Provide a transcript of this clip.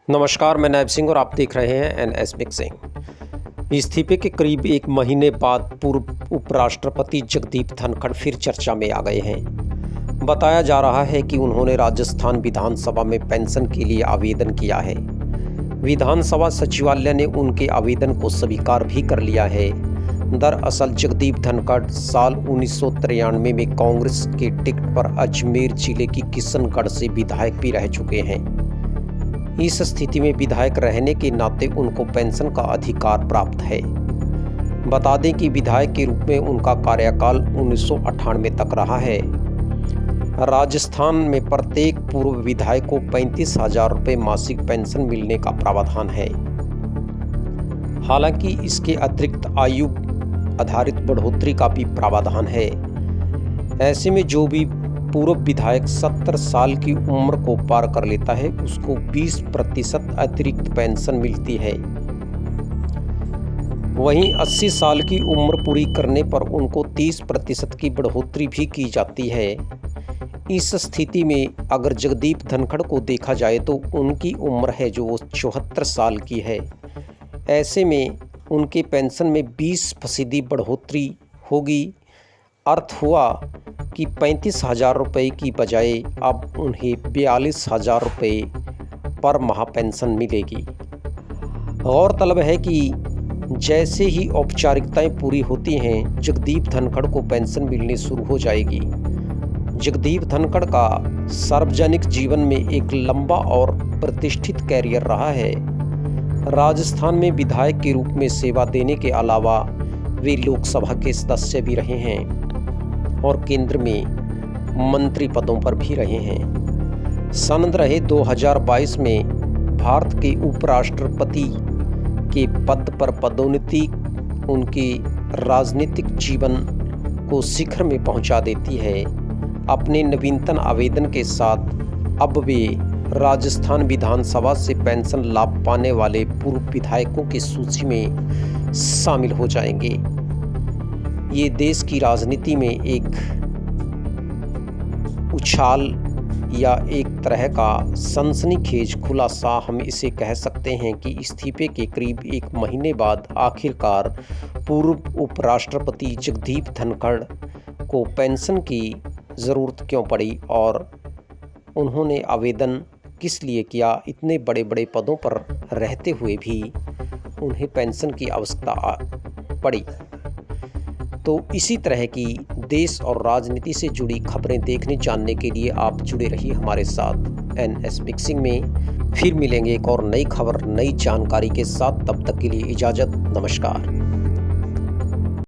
नमस्कार, मैं नायब सिंह और आप देख रहे हैं एनएस मिक्सिंग। इस्तीफे के करीब एक महीने बाद पूर्व उपराष्ट्रपति जगदीप धनखड़ फिर चर्चा में आ गए हैं। बताया जा रहा है कि उन्होंने राजस्थान विधानसभा में पेंशन के लिए आवेदन किया है। विधानसभा सचिवालय ने उनके आवेदन को स्वीकार भी कर लिया है। दरअसल जगदीप धनखड़ साल 1993 में कांग्रेस के टिकट पर अजमेर जिले की किशनगढ़ से विधायक भी रह चुके हैं। इस स्थिति में विधायक रहने के नाते उनको पेंशन का अधिकार प्राप्त है। बता दें कि विधायक के रूप में उनका कार्यकाल 1998 तक रहा है। राजस्थान में प्रत्येक पूर्व विधायक को 35,000 रुपये मासिक पेंशन मिलने का प्रावधान है। हालांकि इसके अतिरिक्त आयु आधारित बढ़ोतरी का भी प्रावधान है। ऐसे में जो भी पूर्व विधायक 70 साल की उम्र को पार कर लेता है उसको 20% अतिरिक्त पेंशन मिलती है। वहीं 80 साल की उम्र पूरी करने पर उनको 30% की बढ़ोतरी भी की जाती है। इस स्थिति में अगर जगदीप धनखड़ को देखा जाए तो उनकी उम्र है जो वो 74 साल की है। ऐसे में उनके पेंशन में 20% बढ़ोतरी होगी। अर्थ हुआ कि 35,000 रुपये की बजाय अब उन्हें 42,000 रुपये पर माह पेंशन मिलेगी। गौरतलब है कि जैसे ही औपचारिकताएं पूरी होती हैं जगदीप धनखड़ को पेंशन मिलनी शुरू हो जाएगी। जगदीप धनखड़ का सार्वजनिक जीवन में एक लंबा और प्रतिष्ठित कैरियर रहा है। राजस्थान में विधायक के रूप में सेवा देने के अलावा वे लोकसभा के सदस्य भी रहे हैं और केंद्र में मंत्री पदों पर भी रहे हैं। सन रहे 2022 में भारत के उपराष्ट्रपति के पद पर पदोन्नति उनके राजनीतिक जीवन को शिखर में पहुंचा देती है। अपने नवीनतम आवेदन के साथ अब वे राजस्थान विधानसभा से पेंशन लाभ पाने वाले पूर्व विधायकों की सूची में शामिल हो जाएंगे। ये देश की राजनीति में एक उछाल या एक तरह का सनसनीखेज खुलासा हम इसे कह सकते हैं कि इस्तीफे के करीब एक महीने बाद आखिरकार पूर्व उपराष्ट्रपति जगदीप धनखड़ को पेंशन की ज़रूरत क्यों पड़ी और उन्होंने आवेदन किस लिए किया। इतने बड़े बड़े पदों पर रहते हुए भी उन्हें पेंशन की आवश्यकता पड़ी। तो इसी तरह की देश और राजनीति से जुड़ी खबरें देखने जानने के लिए आप जुड़े रहिए हमारे साथ एनएस मिक्सिंग में। फिर मिलेंगे एक और नई खबर नई जानकारी के साथ। तब तक के लिए इजाज़त, नमस्कार।